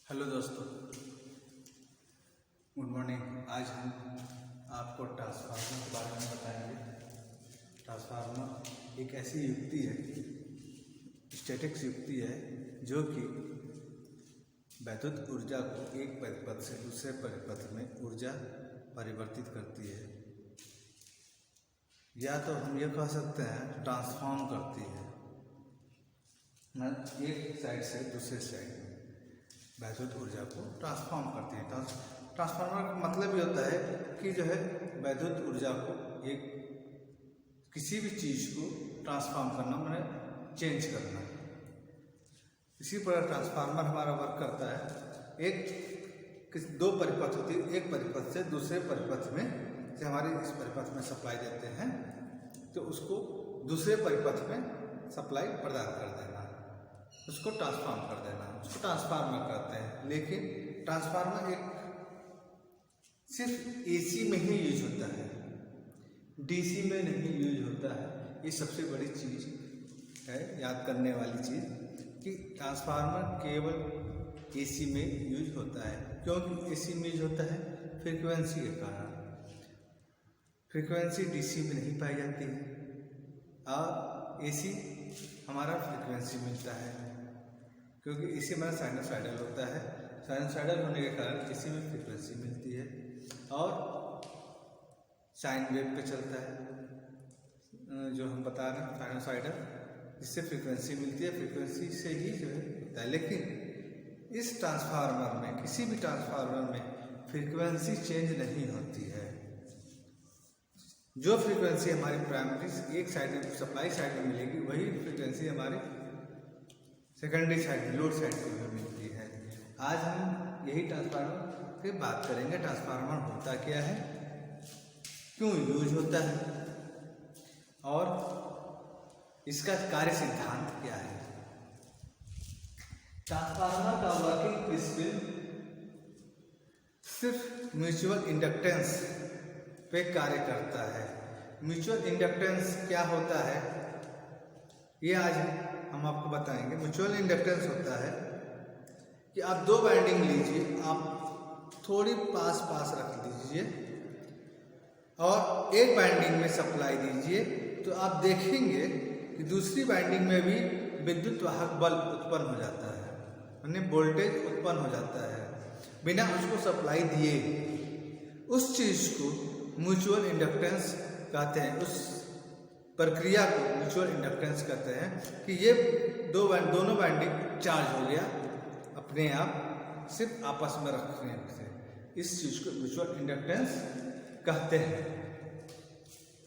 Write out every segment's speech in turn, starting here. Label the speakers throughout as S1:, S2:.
S1: Hello दोस्तों, good morning. आज हम आपको ट्रांसफार्मर के बारे में बताएंगे। ट्रांसफार्मर एक ऐसी युक्ति है, स्टैटिक्स युक्ति है, जो कि वैद्युत ऊर्जा को एक परिपथ से दूसरे परिपथ में ऊर्जा परिवर्तित करती है, या तो हम ये कह सकते हैं ट्रांसफॉर्म करती है, एक साइड से दूसरे साइड में वैद्युत ऊर्जा को ट्रांसफॉर्म करती है। ट्रांसफार्मर का मतलब ये होता है कि जो है वैद्युत ऊर्जा को एक किसी भी चीज़ को ट्रांसफॉर्म करना, मैंने चेंज करना। इसी प्रकार ट्रांसफार्मर हमारा वर्क करता है। दो परिपथ होती है, एक परिपथ से दूसरे परिपथ में, से हमारे इस परिपथ में सप्लाई देते हैं तो उसको दूसरे परिपथ में सप्लाई प्रदान कर देना, उसको ट्रांसफॉर्म कर देना, उसको ट्रांसफार्मर कहते हैं। लेकिन ट्रांसफार्मर एक सिर्फ एसी में ही यूज होता है, डीसी में नहीं यूज होता है। ये सबसे बड़ी चीज़ है, याद करने वाली चीज़, कि ट्रांसफार्मर केवल एसी में यूज होता है। क्योंकि एसी में यूज होता है फ्रीक्वेंसी के कारण। फ्रीक्वेंसी डीसी में नहीं पाई जाती है और एसी हमारा फ्रीक्वेंसी मिलता है, क्योंकि इसी हमारा साइनोसाइडल होता है। साइनोसाइडल होने के कारण इसी में फ्रीक्वेंसी मिलती है और साइन वेव पे चलता है, जो हम बता रहे हैं साइनोसाइडल, जिससे फ्रीक्वेंसी मिलती है, फ्रीक्वेंसी से ही जो है होता है। लेकिन इस ट्रांसफार्मर में, किसी भी ट्रांसफार्मर में फ्रीक्वेंसी चेंज नहीं होती है। जो फ्रीक्वेंसी हमारी प्राइमरी एक साइड में, सप्लाई साइड में मिलेगी, वही फ्रीक्वेंसी हमारी सेकेंडरी साइड में, लोड साइड में मिलती है। आज हम यही ट्रांसफार्मर की बात करेंगे। ट्रांसफार्मर होता क्या है, क्यों यूज होता है और इसका कार्य सिद्धांत क्या है। ट्रांसफार्मर का वर्किंग प्रिंसिपल सिर्फ म्यूचुअल इंडक्टेंस पे कार्य करता है। म्यूचुअल इंडक्टेंस क्या होता है, ये आज हम आपको बताएंगे। म्यूचुअल इंडक्टेंस होता है कि आप दो वाइंडिंग लीजिए, आप थोड़ी पास पास रख लीजिए और एक वाइंडिंग में सप्लाई दीजिए, तो आप देखेंगे कि दूसरी वाइंडिंग में भी विद्युत वाहक बल उत्पन्न हो जाता है, यानी वोल्टेज उत्पन्न हो जाता है बिना उसको सप्लाई दिए। उस चीज़ को म्यूचुअल इंडक्टेंस कहते हैं। उस प्रक्रिया को म्यूचुअल इंडक्टेंस कहते हैं कि ये दोनों वाइंडिंग चार्ज हो गया अपने आप, सिर्फ आपस में रखने से। इस चीज़ को म्यूचुअल इंडक्टेंस कहते हैं।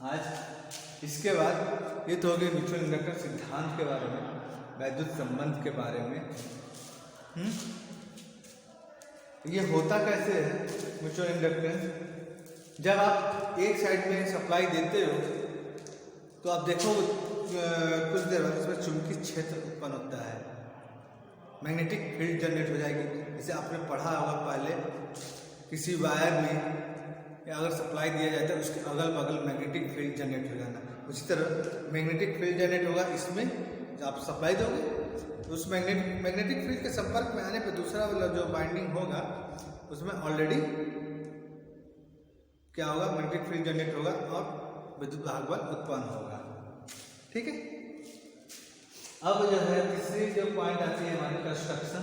S1: आज इसके बाद ये तो हो गया म्यूचुअल इंडक्टेंस सिद्धांत के बारे में, वैद्युत संबंध के बारे में। ये होता कैसे है म्यूचुअल इंडक्टेंस। जब आप एक साइड में सप्लाई देते हो तो आप देखो कुछ देर बाद उसमें चुंबकीय क्षेत्र उत्पन्न होता है, मैग्नेटिक फील्ड जनरेट हो जाएगी। जैसे आपने पढ़ा होगा पहले, किसी वायर में अगर सप्लाई दिया जाता है उसके अगल बगल मैग्नेटिक फील्ड जनरेट हो जाना, उसी तरह मैग्नेटिक फील्ड जनरेट होगा। इसमें जब आप सप्लाई दोगे तो उस मैग्नेटिक फील्ड के संपर्क में आने पर दूसरा वाला जो बाइंडिंग होगा उसमें ऑलरेडी क्या होगा, मैग्नेटिक फील्ड जनरेट होगा और विद्युत वाहक बल उत्पन्न होगा। ठीक है। अब जो है तीसरी जो पॉइंट आती है हमारी कंस्ट्रक्शन।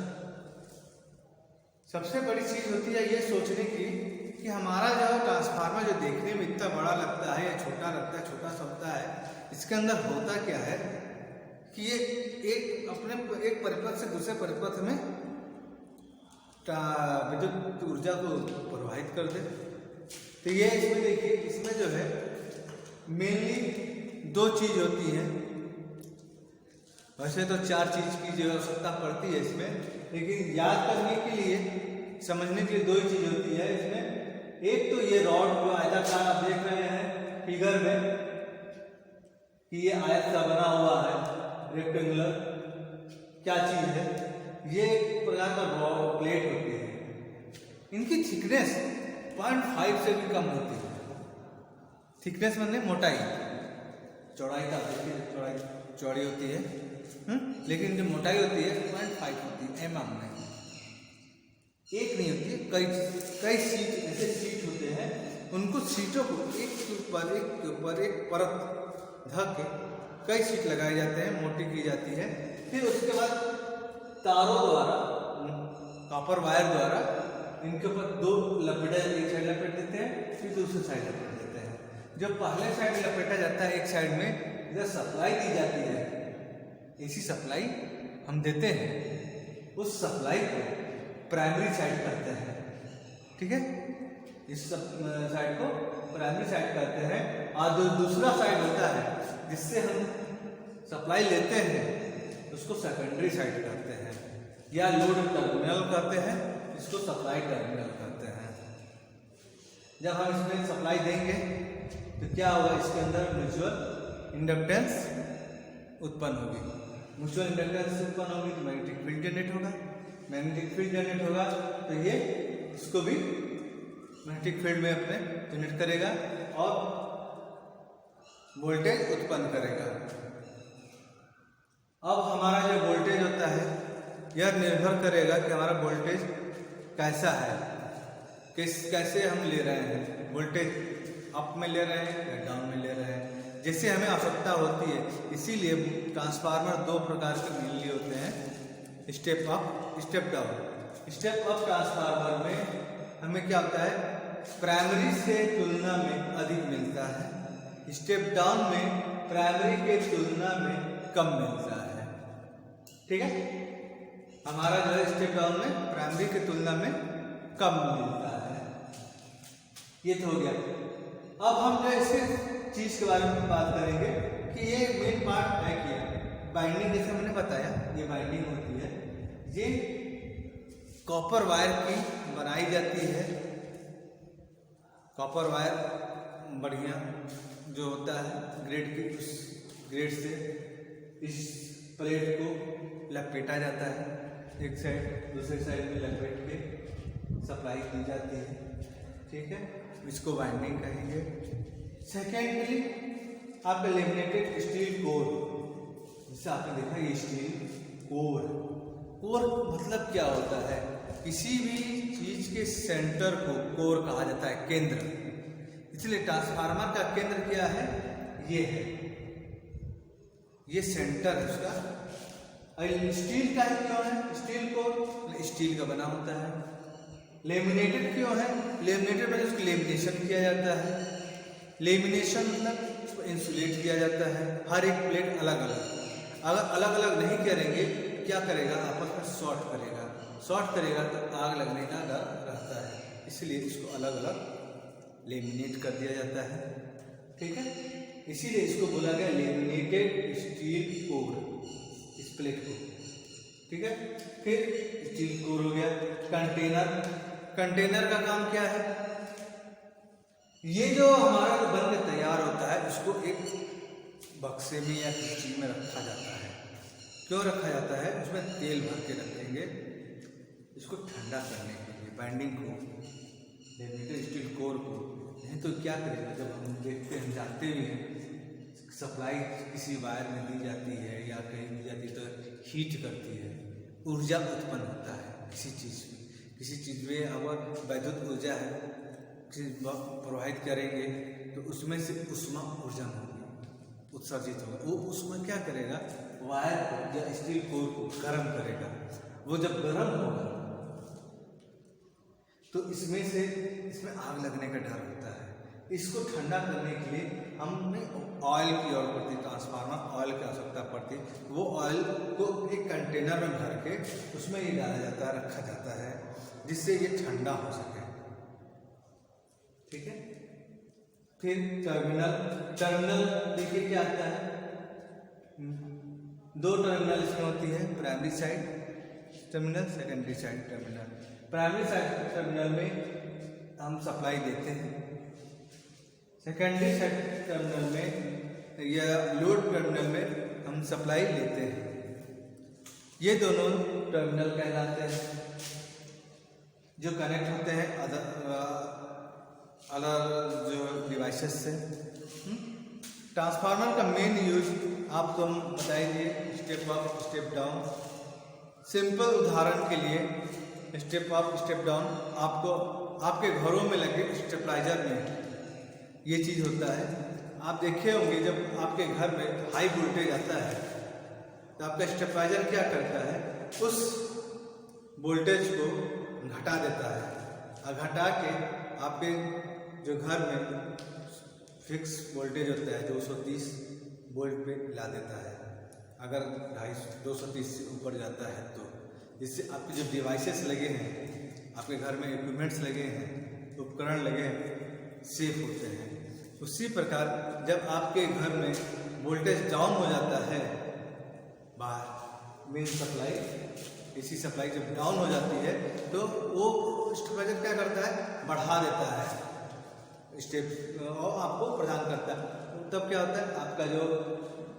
S1: सबसे बड़ी चीज होती है ये सोचने की कि हमारा जो ट्रांसफार्मर जो देखने में इतना बड़ा लगता है या छोटा लगता है, छोटा सा होता है, इसके अंदर होता क्या है कि ये एक परिपथ से दूसरे परिपथ में विद्युत ऊर्जा को प्रवाहित कर दे। तो ये इसमें देखिए, इसमें जो है मेनली दो चीज होती है। वैसे तो चार चीज की जो आवश्यकता पड़ती है इसमें, लेकिन याद करने के लिए, समझने के लिए दो ही चीज होती है इसमें। एक तो ये रॉड जो आयताकार आप देख रहे हैं फिगर में कि ये आयत सा बना हुआ है, रेक्टेंगुलर, क्या चीज है, ये एक प्रकार का रॉड प्लेट होती है। इनकी थिकनेस 0.5 से भी कम होती है। थिकनेस मतलब मोटाई, चौड़ाई का देखिए, चौड़ाई चौड़ी होती है, लेकिन जो मोटाई होती है 0.5 होती है, mm में। एक नहीं होती है, कई सीट, ऐसे सीट होते हैं, उनको सीटों को एक के ऊपर एक परत ढक के कई सीट लगाए जाते हैं, मोटी की जाती है। फिर उसके बाद तारों द्वारा, कॉपर वायर द्वारा इनके ऊपर दो लपेटा, एक साइड लपेट देते हैं, फिर दूसरी साइड लपेट देते हैं। जब पहले साइड लपेटा जाता है, एक साइड में इधर सप्लाई दी जाती है, एसी सप्लाई हम देते हैं, उस सप्लाई को प्राइमरी साइड कहते हैं। ठीक है, इस साइड को प्राइमरी साइड कहते हैं। और जो दूसरा साइड होता है जिससे हम सप्लाई लेते हैं, उसको सेकेंडरी साइड कहते हैं, या लोड टर्मिनल कहते हैं, इसको सप्लाई टर्मिनल कहते हैं। जब हम इसमें सप्लाई देंगे तो क्या होगा, इसके अंदर म्यूचुअल इंडक्टेंस उत्पन्न होगी। म्यूचुअल इंडक्टेंस उत्पन्न होगी तो मैग्नेटिक फील्ड जनरेट होगा। मैग्नेटिक फील्ड जनरेट होगा तो ये इसको भी मैग्नेटिक फील्ड में अपने जनरेट करेगा और वोल्टेज उत्पन्न करेगा। अब हमारा जो वोल्टेज होता है यह निर्भर करेगा कि हमारा वोल्टेज कैसा है, कैसे हम ले रहे हैं, वोल्टेज अप में ले रहे हैं या डाउन में ले रहे हैं, जैसे हमें आवश्यकता होती है। इसीलिए ट्रांसफार्मर दो प्रकार के मेनली होते हैं, step up, step down. Step up transformer में हमें क्या होता है, प्राइमरी से तुलना में अधिक मिलता है, स्टेप डाउन में प्राइमरी के तुलना में कम मिलता है। ठीक है, हमारा जो है स्टेप डाउन में प्राइमरी की तुलना में कम मिलता है। ये तो हो गया। अब हम जो इस चीज के बारे में बात करेंगे कि ये मेन पार्ट है क्या, बाइंडिंग। जैसे मैंने बताया ये बाइंडिंग होती है, ये कॉपर वायर की बनाई जाती है। कॉपर वायर बढ़िया जो होता है ग्रेड की, उस ग्रेड से इस प्लेट को लपेटा जाता है, एक साइड दूसरे साइड में लपेट के सप्लाई की जाती है। ठीक है, इसको बाइंडिंग कहेंगे। सेकेंडली आपका लेमिनेटेड स्टील कोर, जिसे आपने देखा ये स्टील कोर। कोर मतलब क्या होता है, किसी भी चीज के सेंटर को कोर कहा जाता है, केंद्र। इसलिए ट्रांसफार्मर का केंद्र क्या है, ये है, ये सेंटर है उसका। स्टील का क्यों है, स्टील कोर स्टील का बना होता है। लेमिनेटेड क्यों है, लेमिनेटेड में उसको लेमिनेशन किया जाता है। लेमिनेशन मतलब उसको इंसुलेट किया जाता है। हर एक प्लेट अलग अलग, अगर अलग अलग नहीं करेंगे क्या करेगा, आपस में शॉर्ट करेगा। शॉर्ट करेगा तो आग लगने का डर रहता है, इसलिए इसको अलग अलग लेमिनेट कर दिया जाता है। ठीक है, इसीलिए इसको बोला गया लेमिनेटेड स्टील कोर, इस प्लेट को। ठीक है, फिर स्टील कोर हो गया। कंटेनर, कंटेनर का काम क्या है, ये जो हमारा बन के तैयार होता है उसको एक बक्से में या किसी चीज में रखा जाता है। क्यों रखा जाता है, उसमें तेल भर के रखेंगे इसको ठंडा करने के लिए, बाइंडिंग को, लेमिनेटेड स्टील कोर को। नहीं तो क्या करेगा, जब हम देखते हैं, जानते भी हैं, सप्लाई किसी वायर में दी जाती है या कहीं दी जाती है तो हीट करती है, ऊर्जा उत्पन्न होता है किसी चीज़ में। किसी चीज़ में अगर वैद्युत ऊर्जा है प्रवाहित करेंगे तो उसमें से उष्मा ऊर्जा होगी, उत्सर्जित होगा। वो उष्मा क्या करेगा, वायर को या स्टील कोर को गर्म करेगा। वो जब गर्म होगा तो इसमें आग लगने का डर होता है। इसको ठंडा करने के लिए हमने ऑयल की और पड़ती, ट्रांसफार्मर ऑयल की आवश्यकता पड़ती। वो ऑयल को एक कंटेनर में भर के उसमें ये डाला जाता है, रखा जाता है, जिससे ये ठंडा हो सके। ठीक है, फिर टर्मिनल, टर्मिनल देखिए क्या आता है, दो टर्मिनल इसमें होती है, primary side terminal, secondary side terminal. Primary side terminal में हम सप्लाई देते हैं, सेकेंडरी साइड टर्मिनल में या लोड टर्मिनल में हम सप्लाई लेते हैं। ये दोनों टर्मिनल कहलाते हैं जो कनेक्ट होते हैं अलग जो डिवाइसेस से। ट्रांसफार्मर का मेन यूज आपको हम बताएंगे, step up step down. Simple उदाहरण के लिए स्टेप अप स्टेप डाउन आपको आपके घरों में लगे स्टेबलाइजर में ये चीज़ होता है। आप देखे होंगे जब आपके घर में हाई वोल्टेज आता है तो आपका स्टेबलाइजर क्या करता है, उस वोल्टेज को घटा देता है और घटा के आपके जो घर में फिक्स वोल्टेज होता है 230 वोल्ट पे ला देता है। अगर 230 से ऊपर जाता है तो जिससे आपके जो डिवाइसेस लगे हैं, आपके घर में इक्विपमेंट्स लगे हैं, उपकरण लगे हैं, सेफ होते हैं। उसी प्रकार जब आपके घर में वोल्टेज डाउन हो जाता है, बाहर मेन सप्लाई एसी सप्लाई जब डाउन हो जाती है तो वो स्टेबलाइजर क्या करता है, बढ़ा देता है स्टेप और आपको प्रदान करता है। तब क्या होता है, आपका जो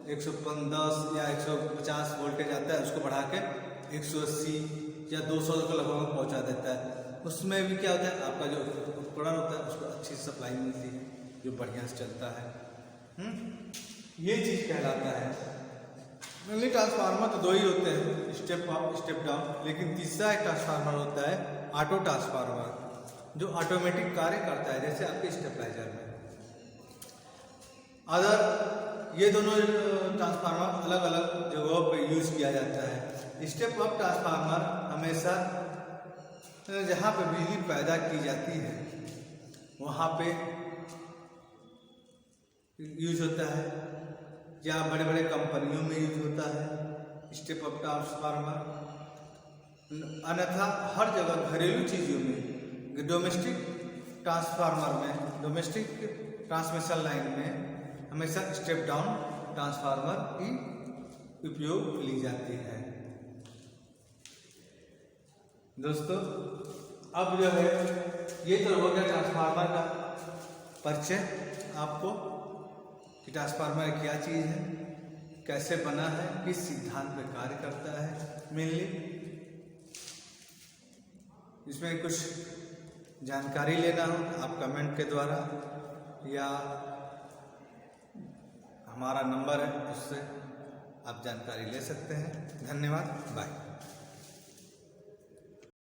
S1: 110 या 150 वोल्टेज आता है उसको बढ़ा के 180 या 200 के लगभग पहुंचा देता है। उसमें भी क्या होता है, आपका जो उपकरण होता है उसको अच्छी सप्लाई मिलती है जो बढ़िया से चलता है। ये चीज़ कहलाता है। मेनली ट्रांसफार्मर तो दो ही होते हैं, स्टेप अप स्टेप डाउन, लेकिन तीसरा एक ट्रांसफार्मर होता है ऑटो ट्रांसफार्मर जो ऑटोमेटिक कार्य करता है, जैसे आपके स्टेबलाइजर में। अदर ये दोनों ट्रांसफार्मर अलग अलग जगहों पे यूज किया जाता है। स्टेप अप ट्रांसफार्मर हमेशा जहाँ पे बिजली पैदा की जाती है वहाँ पे यूज होता है, या बड़े बड़े कंपनियों में यूज होता है स्टेप अप ट्रांसफार्मर। अन्यथा हर जगह घरेलू चीज़ों में, डोमेस्टिक ट्रांसफार्मर में, डोमेस्टिक ट्रांसमिशन लाइन में हमेशा स्टेप डाउन ट्रांसफार्मर की उपयोग ली जाती है। दोस्तों अब जो है ये तो हो गया ट्रांसफार्मर का परिचय आपको कि ट्रांसफार्मर क्या चीज़ है, कैसे बना है, किस सिद्धांत पे कार्य करता है। मेनली इसमें कुछ जानकारी लेना हो आप कमेंट के द्वारा या हमारा नंबर है उससे आप जानकारी ले सकते हैं। धन्यवाद, बाय।